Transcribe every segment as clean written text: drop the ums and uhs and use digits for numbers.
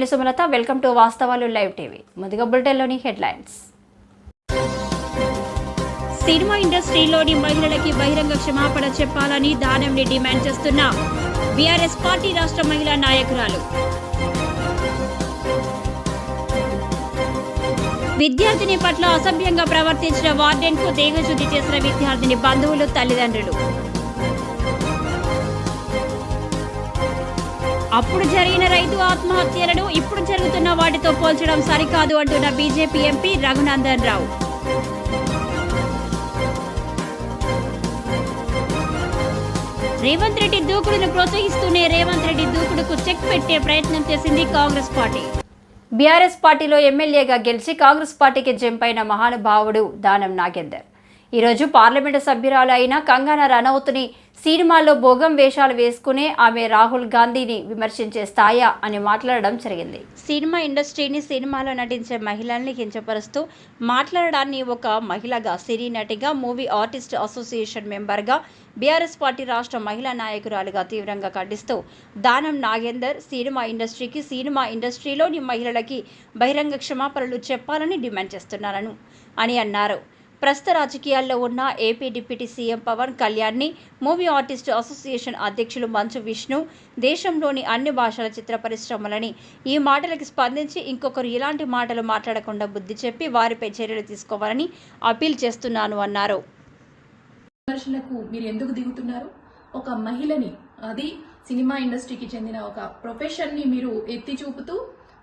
నేను Sumalatha. Welcome to వాస్తవాలు live TV. ముందుగా బులెటిన్లోని హెడ్లైన్స్. సినిమా ఇండస్ట్రీలోని మహిళలకి బహిరంగ క్షమాపణ చెప్పాలని దానంని డిమాండ్ చేస్తున్న బీఆర్ఎస్ పార్టీ రాష్ట్ర మహిళా నాయకురాలు. విద్యార్థిని పట్ల అసభ్యంగా ప్రవర్తించిన వార్డెన్ కు దేహశుద్ధి చేసిన విద్యార్థిని బంధువులు, తల్లిదండ్రులు. అప్పుడు జరిగిన రైతు ఆత్మహత్యలను ఇప్పుడు జరుగుతున్న వాటితో పోల్చడం సరికాదు అంటున్న BJP MP Raghunandan Rao. Revanth Reddy దూకుడును ప్రోత్సహిస్తూనే Revanth Reddy దూకుడుకు check పెట్టే ప్రయత్నం చేసింది కాంగ్రెస్ పార్టీ. బీఆర్ఎస్ పార్టీలో ఎమ్మెల్యేగా గెలిచి కాంగ్రెస్ పార్టీకి జంప్ అయిన మహానుభావుడు దానం నాగేందర్ ఈరోజు పార్లమెంటు సభ్యురాలు అయిన కంగనా రనౌత్ని సినిమాల్లో భోగం వేషాలు వేసుకునే ఆమె రాహుల్ గాంధీని విమర్శించే స్థాయి అని మాట్లాడడం జరిగింది. సినిమా ఇండస్ట్రీని, సినిమాలో నటించే మహిళల్ని కించపరుస్తూ మాట్లాడడాన్ని ఒక మహిళగా, సినీ నటిగా, మూవీ ఆర్టిస్ట్ అసోసియేషన్ మెంబర్గా, బీఆర్ఎస్ పార్టీ రాష్ట్ర మహిళా నాయకురాలుగా తీవ్రంగా ఖండిస్తూ దానం నాగేందర్ సినిమా ఇండస్ట్రీకి, సినిమా ఇండస్ట్రీలోని మహిళలకి బహిరంగ క్షమాపణలు చెప్పాలని డిమాండ్ చేస్తున్నారని అన్నారు. ప్రస్తుత రాజకీయాల్లో ఉన్న ఏపీ డిప్యూటీ సీఎం పవన్ కళ్యాణ్ని, మూవీ ఆర్టిస్ట్ అసోసియేషన్ అధ్యక్షులు మంచు విష్ణు, దేశంలోని అన్ని భాషల చిత్ర పరిశ్రమలని ఈ మాటలకు స్పందించి ఇంకొకరు ఇలాంటి మాటలు మాట్లాడకుండా బుద్ధి చెప్పి వారిపై చర్యలు తీసుకోవాలని అపీల్ చేస్తున్నాను అన్నారు. విమర్శలకు మీరు ఎందుకు దిగుతున్నారు? ఒక మహిళని, అది సినిమా ఇండస్ట్రీకి చెందిన ఒక ప్రొఫెషన్ ని మీరు ఎత్తి చూపుతూ,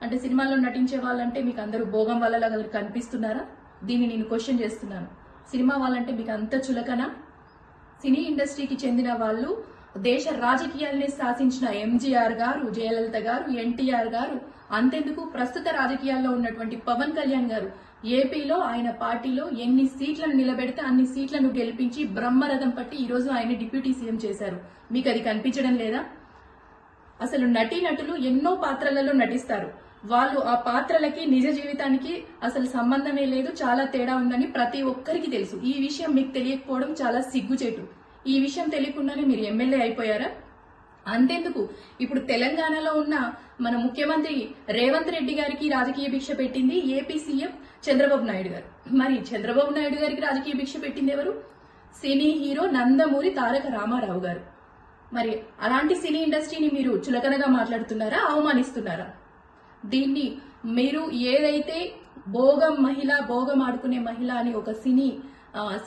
అంటే సినిమాల్లో నటించే వాళ్ళంటే మీకు అందరూ భోగం వాళ్ళలాగా కనిపిస్తున్నారా? దీన్ని నేను క్వశ్చన్ చేస్తున్నాను. సినిమా వాళ్ళంటే మీకు అంత చులకనా? సినీ ఇండస్ట్రీకి చెందిన వాళ్ళు దేశ రాజకీయాల్ని శాసించిన ఎంజీఆర్ గారు, జయలలిత గారు, ఎన్టీఆర్ గారు, అంతెందుకు ప్రస్తుత రాజకీయాల్లో ఉన్నటువంటి పవన్ కళ్యాణ్ గారు ఏపీలో ఆయన పార్టీలో ఎన్ని సీట్లను నిలబెడితే అన్ని సీట్లను గెలిపించి బ్రహ్మరథం పట్టి ఈరోజు ఆయన డిప్యూటీ సీఎం చేశారు. మీకు అది కనిపించడం లేదా? అసలు నటీనటులు ఎన్నో పాత్రలలో నటిస్తారు. వాళ్ళు ఆ పాత్రలకి నిజ జీవితానికి అసలు సంబంధమే లేదు, చాలా తేడా ఉందని ప్రతి ఒక్కరికి తెలుసు. ఈ విషయం మీకు తెలియకపోవడం చాలా సిగ్గుచేటు. ఈ విషయం తెలియకుండానే మీరు ఎమ్మెల్యే అయిపోయారా? అంతెందుకు, ఇప్పుడు తెలంగాణలో ఉన్న మన ముఖ్యమంత్రి రేవంత్ రెడ్డి గారికి రాజకీయ భిక్ష పెట్టింది ఏపీ సీఎం చంద్రబాబు నాయుడు గారు. మరి చంద్రబాబు నాయుడు గారికి రాజకీయ భిక్ష పెట్టింది ఎవరు? సినీ హీరో నందమూరి తారక రామారావు గారు. మరి అలాంటి సినీ ఇండస్ట్రీని మీరు చులకనగా మాట్లాడుతున్నారా, అవమానిస్తున్నారా? దీన్ని మీరు ఏదైతే భోగం మహిళ, భోగం ఆడుకునే మహిళ అని ఒక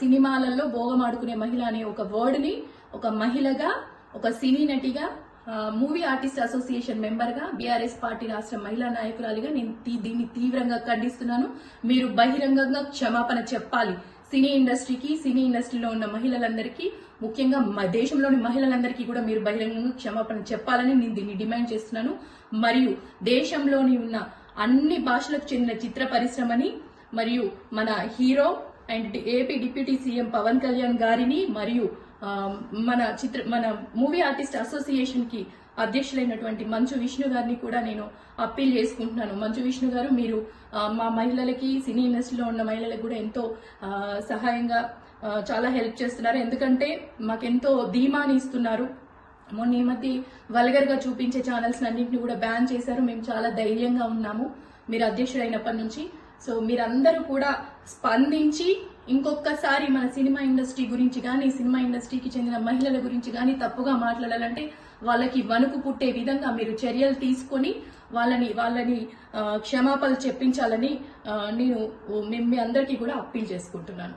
సినిమాలలో భోగం ఆడుకునే మహిళ అనే ఒక వర్డ్ని ఒక మహిళగా, ఒక సినీ నటిగా, మూవీ ఆర్టిస్ట్ అసోసియేషన్ మెంబర్గా, బీఆర్ఎస్ పార్టీ రాష్ట్ర మహిళా నాయకురాలిగా నేను దీన్ని తీవ్రంగా ఖండిస్తున్నాను. మీరు బహిరంగంగా క్షమాపణ చెప్పాలి. సినీ ఇండస్ట్రీకి, సినీ ఇండస్ట్రీలో ఉన్న మహిళలందరికీ, ముఖ్యంగా దేశంలోని మహిళలందరికీ కూడా మీరు బహిరంగంగా క్షమాపణ చెప్పాలని నేను దీన్ని డిమాండ్ చేస్తున్నాను. మరియు దేశంలోని ఉన్న అన్ని భాషలకు చెందిన చిత్ర పరిశ్రమని, మరియు మన hero and AP deputy CM Pawan Kalyan గారిని, మరియు మన మూవీ ఆర్టిస్ట్ అసోసియేషన్ కి అధ్యక్షులైనటువంటి మంచు విష్ణు గారిని కూడా నేను అప్పీల్ చేసుకుంటున్నాను. మంచు విష్ణు గారు, మీరు మా మహిళలకి, సినీ ఇండస్ట్రీలో ఉన్న మహిళలకు కూడా ఎంతో సహాయంగా చాలా హెల్ప్ చేస్తున్నారు. ఎందుకంటే మాకెంతో ధీమాని ఇస్తున్నారు. మొన్న ఈ మధ్య వల్గర్ గా చూపించే ఛానల్స్ అన్నింటినీ కూడా బ్యాన్ చేశారు. మేము చాలా ధైర్యంగా ఉన్నాము మీరు అధ్యక్షుడైనప్పటి నుంచి. సో మీరందరూ కూడా స్పందించి ఇంకొకసారి మన సినిమా ఇండస్ట్రీ గురించి కానీ, సినిమా ఇండస్ట్రీకి చెందిన మహిళల గురించి కానీ తప్పుగా మాట్లాడాలంటే వాళ్ళకి వణుకు పుట్టే విధంగా మీరు చర్యలు తీసుకొని వాళ్ళని క్షమాపణలు చెప్పించాలని నేను మీ అందరికీ కూడా అప్పీల్ చేసుకుంటున్నాను.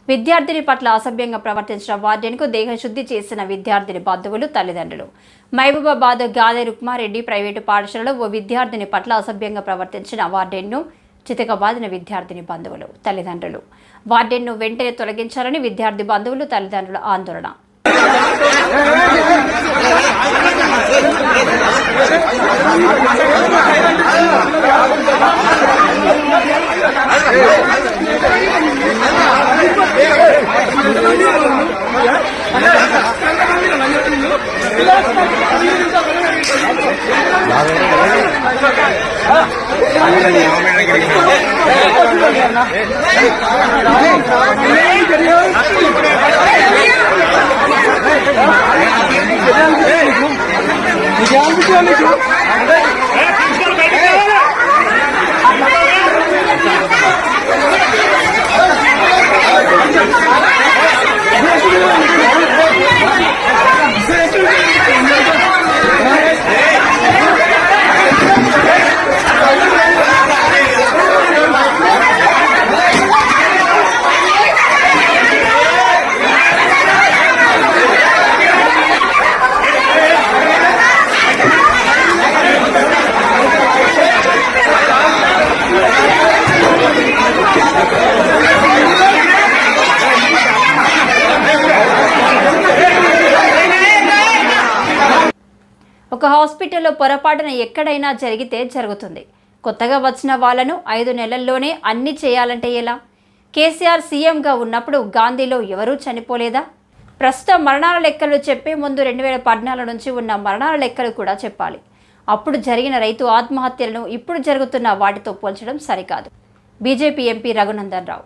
విద్యార్థిని పట్ల అసభ్యంగా ప్రవర్తించిన వార్డెన్కు దేహశుద్ధి చేసిన విద్యార్థిని బంధువులు, తల్లిదండ్రులు. మహబూబాబాద్ గాదె రుక్మారెడ్డి ప్రైవేటు పాఠశాలలో ఓ విద్యార్థిని పట్ల అసభ్యంగా ప్రవర్తించిన వార్డెన్ను చితకబాదిన విద్యార్థిని బంధువులు, తల్లిదండ్రులు. వార్డెన్ను వెంటనే తొలగించాలని విద్యార్థి బంధువులు, తల్లిదండ్రుల ఆందోళన. నిజానికి హాస్పిటల్లో పొరపాటున ఎక్కడైనా జరిగితే జరుగుతుంది. కొత్తగా వచ్చిన వాళ్ళను 5 నెలల్లోనే అన్ని చేయాలంటే ఎలా? కేసీఆర్ సీఎంగా ఉన్నప్పుడు గాంధీలో ఎవరూ చనిపోలేదా? ప్రస్తుతం మరణాల లెక్కలు చెప్పే ముందు 2014 నుంచి ఉన్న మరణాల లెక్కలు కూడా చెప్పాలి. అప్పుడు జరిగిన రైతు ఆత్మహత్యలను ఇప్పుడు జరుగుతున్న వాటితో పోల్చడం సరికాదు. బీజేపీ ఎంపీ రఘునందన్ రావు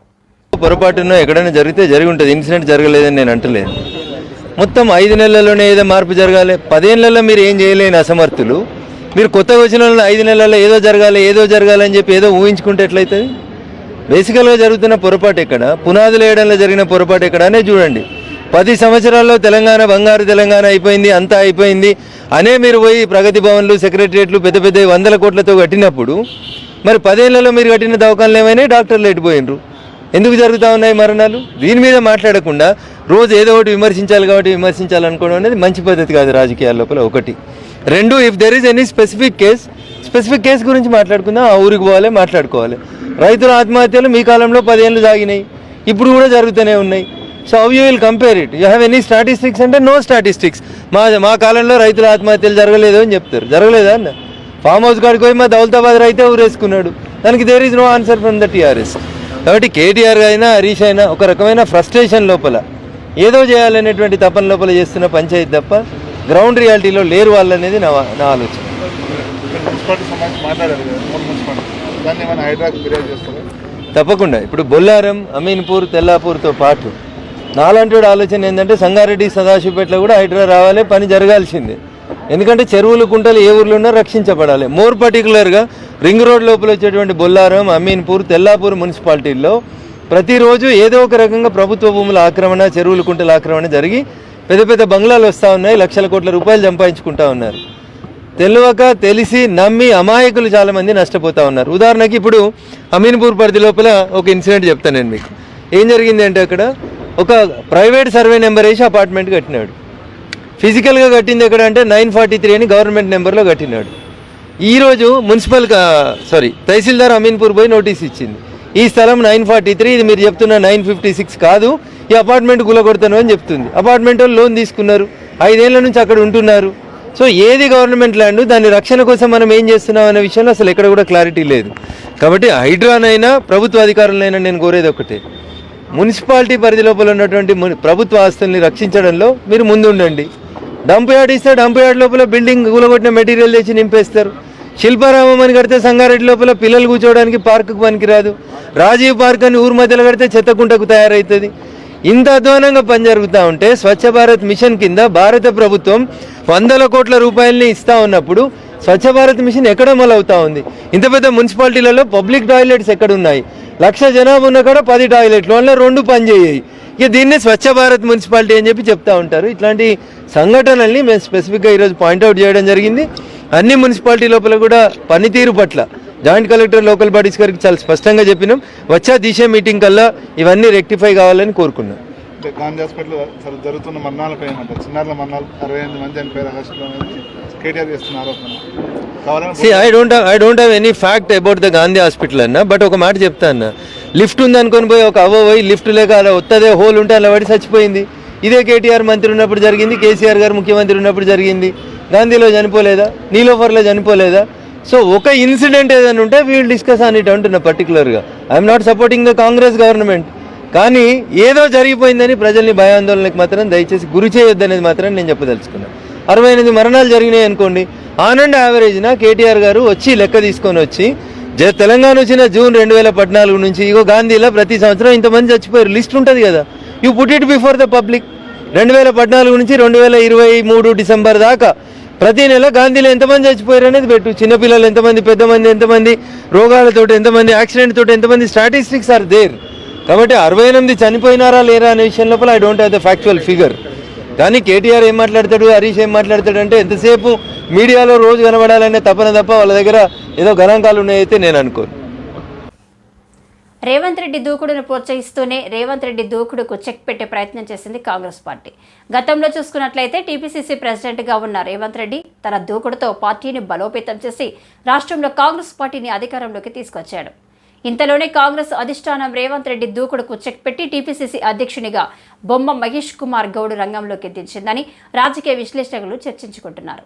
పొరపాటున ఎక్కడైనా జరిగితే జరిగి ఉంటుంది, ఇన్సిడెంట్ జరగలేదని నేను అంటలేను. మొత్తం 5 నెలల్లోనే ఏదో మార్పు జరగాలి. 10 ఏళ్లలో మీరు ఏం చేయలేని అసమర్థులు మీరు కొత్తగా వచ్చిన 5 నెలల్లో ఏదో జరగాలి అని చెప్పి ఏదో ఊహించుకుంటే ఎట్లయితుంది? బేసికల్గా జరుగుతున్న పొరపాటు ఎక్కడ, పునాదులు వేయడంలో జరిగిన పొరపాటు ఎక్కడ అనే చూడండి. 10 సంవత్సరాల్లో తెలంగాణ బంగారు తెలంగాణ అయిపోయింది, అంతా అయిపోయింది అనే మీరు పోయి ప్రగతి భవన్లు, సెక్రటరియట్లు పెద్ద 100 కోట్లతో కట్టినప్పుడు మరి 10 ఏళ్లలో మీరు కట్టిన దవాఖానలు ఏమైనా డాక్టర్లు ఎట్టిపోయినరు? ఎందుకు జరుగుతూ ఉన్నాయి మరణాలు? దీని మీద మాట్లాడకుండా రోజు ఏదో ఒకటి విమర్శించాలి కాబట్టి విమర్శించాలనుకోవడం అనేది మంచి పద్ధతి కాదు రాజకీయాల లోపల. 1. 2, if there is any specific case గురించి మాట్లాడుకుందాం, ఆ ఊరికి పోవాలి, మాట్లాడుకోవాలి. రైతుల ఆత్మహత్యలు మీ కాలంలో 10 ఏళ్ళు సాగినాయి, ఇప్పుడు కూడా జరుగుతూనే ఉన్నాయి. So how you will compare it? You have any statistics అంటే నో స్టాటిస్టిక్స్. మా కాలంలో రైతుల ఆత్మహత్యలు జరగలేదు అని చెప్తారు. జరగలేదా అన్న? ఫామ్ హౌస్ కాడికి పోయి మా దౌలతాబాద్ రైతే ఊరేసుకున్నాడు. దానికి there is no answer from the TRS. కాబట్టి కేటీఆర్ అయినా హరీష్ అయినా ఒక రకమైన ఫ్రస్ట్రేషన్ లోపల ఏదో చేయాలనేటువంటి తపన లోపల చేస్తున్న పంచాయతీ తప్ప గ్రౌండ్ రియాలిటీలో లేరు వాళ్ళు అనేది నా ఆలోచన. తప్పకుండా ఇప్పుడు బొల్లారం, అమీన్పూర్, తెల్లాపూర్తో పాటు నాలాంటి ఆలోచన ఏంటంటే సంగారెడ్డి, సదాశివపేటలో కూడా హైడ్రా రావాలి, పని జరగాల్సిందే. ఎందుకంటే చెరువులు, కుంటలు ఏ ఊర్లో ఉన్నా రక్షించబడాలి. మోర్ పర్టికులర్గా రింగ్ రోడ్ లోపల వచ్చేటువంటి బొల్లారం, అమీన్పూర్, తెల్లాపూర్ మున్సిపాలిటీల్లో ప్రతిరోజు ఏదో ఒక రకంగా ప్రభుత్వ భూముల ఆక్రమణ, చెరువులు, కుంటల ఆక్రమణ జరిగి పెద్ద బంగ్లాలు వస్తూ ఉన్నాయి, లక్షల కోట్ల రూపాయలు సంపాదించుకుంటా ఉన్నారు. తెలియక తెలిసి నమ్మి అమాయకులు చాలామంది నష్టపోతూ ఉన్నారు. ఉదాహరణకి ఇప్పుడు అమీన్పూర్ పరిధి లోపల ఒక ఇన్సిడెంట్ చెప్తాను నేను మీకు. ఏం జరిగింది అంటే అక్కడ ఒక ప్రైవేట్ సర్వే నెంబర్ వేసి అపార్ట్మెంట్ కట్టినాడు. ఫిజికల్గా కట్టింది ఎక్కడ అంటే 943 అని గవర్నమెంట్ నెంబర్లో కట్టినాడు. ఈరోజు తహసీల్దార్ అమీన్పూర్ పోయి నోటీస్ ఇచ్చింది, ఈ స్థలం 943, ఇది మీరు చెప్తున్న 956 కాదు, ఈ అపార్ట్మెంట్ కూలగొడతాను అని చెప్తుంది. అపార్ట్మెంట్ వాళ్ళు లోన్ తీసుకున్నారు, 5 ఏళ్ల నుంచి అక్కడ ఉంటున్నారు. సో ఏది గవర్నమెంట్ ల్యాండ్, దాని రక్షణ కోసం మనం ఏం చేస్తున్నాం అనే విషయంలో అసలు ఎక్కడ కూడా క్లారిటీ లేదు. కాబట్టి హైడ్రానైనా ప్రభుత్వ అధికారులైనా నేను కోరేది ఒకటే, మున్సిపాలిటీ పరిధి లోపల ఉన్నటువంటి ప్రభుత్వ ఆస్తుల్ని రక్షించడంలో మీరు ముందుండండి. డంప్ యార్డ్ ఇస్తే డంప్ యార్డ్ లోపల బిల్డింగ్ కూలగొట్టిన మెటీరియల్ తెచ్చి నింపేస్తారు. శిల్పారామం అని కడితే సంగారెడ్డి లోపల పిల్లలు కూర్చోవడానికి పార్కుకు పనికిరాదు. రాజీవ్ పార్క్ అని ఊరు మధ్యలో కడితే చెత్తకుంటకు తయారవుతుంది. ఇంత అధ్వానంగా పని జరుగుతూ ఉంటే స్వచ్ఛ భారత్ మిషన్ కింద భారత ప్రభుత్వం 100 కోట్ల రూపాయలని ఇస్తూ ఉన్నప్పుడు స్వచ్ఛ భారత్ మిషన్ ఎక్కడ అమలవుతా ఉంది? ఇంత పెద్ద మున్సిపాలిటీలలో పబ్లిక్ టాయిలెట్స్ ఎక్కడున్నాయి? 1,00,000 జనాభా ఉన్న కూడా 10 టాయిలెట్లు, అందులో 2 పనిచేయాయి. ఇక దీన్నే స్వచ్ఛ భారత్ మున్సిపాలిటీ అని చెప్పి చెప్తా ఉంటారు. ఇట్లాంటి సంఘటనల్ని మేము స్పెసిఫిక్గా ఈరోజు పాయింట్అవుట్ చేయడం జరిగింది. అన్ని మున్సిపాలిటీ లోపల కూడా పనితీరు పట్ల జాయింట్ కలెక్టర్, లోకల్ బాడీస్ గారికి చాలా స్పష్టంగా చెప్పినాం. వచ్చే దిశ మీటింగ్ కల్లా ఇవన్నీ రెక్టిఫై కావాలని కోరుకున్నాం. గాంధీ హాస్పిటల్ జరుగుతున్న మరణాలపై ఏమంటారు? చిన్నారుల మరణాలు 68 మంది చనిపోయారు ఆగస్టులో అనేది కేటీఆర్ చేస్తున్న ఆరోపణ. I don't have any fact about the Gandhi hospital అన్న, బట్ ఒక మాట చెప్తా అన్న, లిఫ్ట్ ఉంది అనుకొని పోయి ఒక పోయి లిఫ్ట్ లేక అలా వస్తుంది, హోల్ ఉంటే అలా పడి చచ్చిపోయింది. ఇదే కేటీఆర్ మంత్రి ఉన్నప్పుడు జరిగింది, కేసీఆర్ గారు ముఖ్యమంత్రి ఉన్నప్పుడు జరిగింది. గాంధీలో చనిపోలేదా? నీలోఫర్లో చనిపోలేదా? సో ఒక ఇన్సిడెంట్ ఏదైనా ఉంటే వీల్ డిస్కస్ అని ఇట్ అంటున్నా. పర్టికులర్గా I'm not supporting the Congress government, కానీ ఏదో జరిగిపోయిందని ప్రజల్ని భయాందోళనకి మాత్రం దయచేసి గురి చేయొద్దనేది మాత్రం నేను చెప్పదలుచుకున్నాను. 68 మరణాలు జరిగినాయి అనుకోండి, ఆన్ అండ్ యావరేజ్న కేటీఆర్ గారు వచ్చి లెక్క తీసుకొని వచ్చి తెలంగాణ వచ్చిన జూన్ 2014 నుంచి ఇగో గాంధీలో ప్రతి సంవత్సరం ఇంతమంది చచ్చిపోయారు, లిస్ట్ ఉంటుంది కదా, you put it before the public. 2014 నుంచి 2023 డిసెంబర్ దాకా ప్రతి నెల గాంధీలో ఎంతమంది చచ్చిపోయారు అనేది పెట్టు. చిన్నపిల్లలు ఎంతమంది, పెద్దమంది ఎంతమంది, రోగాలతో ఎంతమంది, యాక్సిడెంట్ తోటి ఎంతమంది, స్టాటిస్టిక్స్ ఆర్ దేర్. కాబట్టి 68 చనిపోయినారా లేరా అనే విషయం లోపల I don't have the factual figure. కానీ కేటీఆర్ ఏం మాట్లాడతాడు, హరీష్ ఏం మాట్లాడతాడు అంటే ఎంతసేపు మీడియాలో రోజు కనబడాలనే తపన తప్ప వాళ్ళ దగ్గర ఏదో గణాంకాలు ఉన్నాయైతే నేను అనుకోను. రేవంత్ రెడ్డి దూకుడును ప్రోత్సహిస్తూనే రేవంత్ రెడ్డి దూకుడుకు చెక్ పెట్టే ప్రయత్నం చేసింది కాంగ్రెస్ పార్టీ. గతంలో చూసుకున్నట్లయితే టీపీసీసీ ప్రెసిడెంట్గా ఉన్న రేవంత్ రెడ్డి తన దూకుడుతో పార్టీని బలోపేతం చేసి రాష్ట్రంలో కాంగ్రెస్ పార్టీని అధికారంలోకి తీసుకొచ్చాడు. ఇంతలోనే కాంగ్రెస్ అధిష్టానం రేవంత్ రెడ్డి దూకుడుకు చెక్ పెట్టి టీపీసీసీ అధ్యక్షునిగా బొమ్మ మహేష్ కుమార్ గౌడ్ రంగంలోకి దించిందని రాజకీయ విశ్లేషకులు చర్చించుకుంటున్నారు.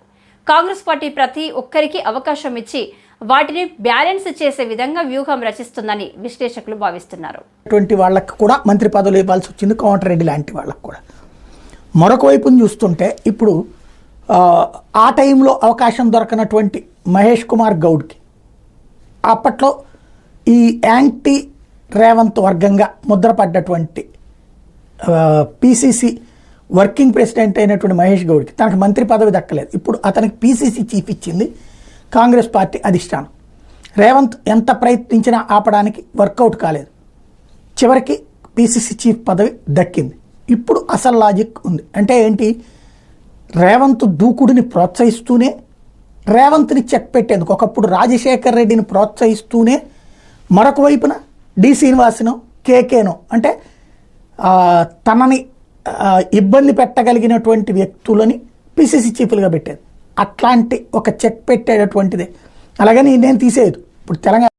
కాంగ్రెస్ పార్టీ ప్రతి ఒక్కరికి అవకాశం ఇచ్చి వాటిని బ్యాలెన్స్ చేసే విధంగా వ్యూహం రచిస్తుందని విశ్లేషకులు భావిస్తున్నారు. అటువంటి వాళ్ళకి కూడా మంత్రి పదవులు ఇవ్వాల్సి వచ్చింది, కోమటిరెడ్డి లాంటి వాళ్ళకు కూడా. మరొక వైపును చూస్తుంటే ఇప్పుడు ఆ టైంలో అవకాశం దొరకనటువంటి మహేష్ కుమార్ గౌడ్కి అప్పట్లో ఈ యాంటీ రేవంత్ వర్గంగా ముద్రపడ్డటువంటి పిసిసి వర్కింగ్ ప్రెసిడెంట్ అయినటువంటి మహేష్ గౌడ్కి తనకు మంత్రి పదవి దక్కలేదు. ఇప్పుడు అతనికి పిసిసి చీఫ్ ఇచ్చింది కాంగ్రెస్ పార్టీ అధిష్టానం. రేవంత్ ఎంత ప్రయత్నించినా ఆపడానికి వర్కౌట్ కాలేదు, చివరికి పిసిసి చీఫ్ పదవి దక్కింది. ఇప్పుడు అసలు లాజిక్ ఉంది. అంటే ఏంటి, రేవంత్ దూకుడిని ప్రోత్సహిస్తూనే రేవంత్ని చెక్ పెట్టేందుకు ఒకప్పుడు రాజశేఖర్ రెడ్డిని ప్రోత్సహిస్తూనే మరొక వైపున డి శ్రీనివాసను కేకేను అంటే తనని ఇబ్బంది పెట్టగలిగినటువంటి వ్యక్తులని పిసిసి చీఫ్లుగా పెట్టేది. అట్లాంటి ఒక చెక్ పెట్టేటటువంటిదే. అలాగని నేను తీసేయదు. ఇప్పుడు తెలంగాణ